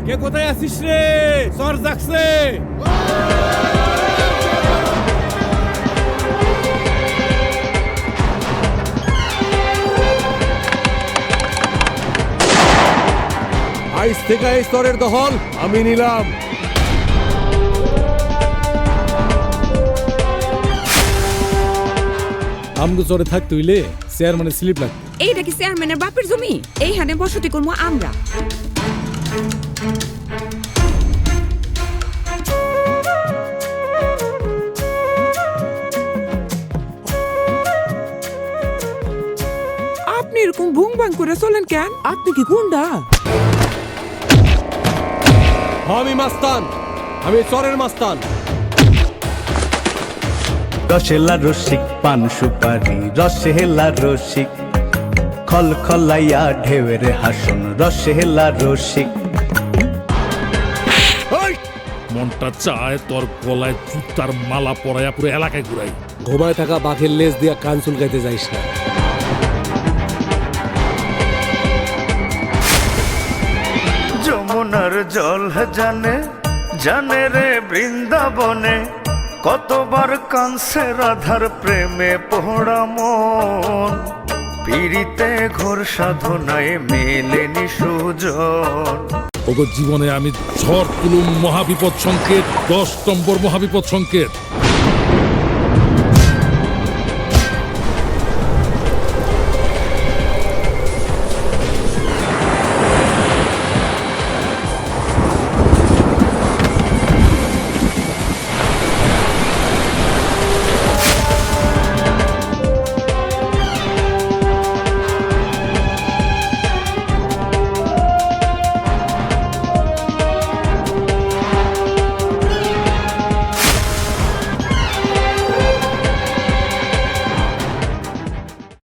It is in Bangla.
কে কোথায় আছিস রে? সর জাগছে। আইস থেকে এই স্তরের দখল আমি নিলাম। আমগো চরে থাকতে হইলে চেয়ারম্যানের স্লিপ লাগবে। এইটা কি চেয়ারম্যানের বাপের জমি? এইখানে বসতি করবো আমরা। আপনি এরকম ভুং ভাং করে চলেন কেন? আপনি কি গুন্ডা? আমি মাস্তান, আমি চরের মাস্তান। রসেলা রসিক পান সুপারি রসেলা রসিক খল খলাইয়া ঢেউয়ের হাসন রসেলা রসিক। মনটা চায় তোর গলায় জুতার মালা পরাইয়া পুরো এলাকায় ঘুরাই। ঘুমায় থাকা বাঘের লেজ দিয়া কান চুলকাইতে যাইস না। যমুনার জল জানে জানে রে বৃন্দাবনে কতবার কাঁদছে রাধার প্রেমে পোড়া মন। পীড়িতে ঘোর সাধনায় মেলেনি সুজন। ওগো জীবনে আমি ঝড় তুলুম মহাবিপদ সংকেত, 10 নম্বর মহাবিপদ সংকেত।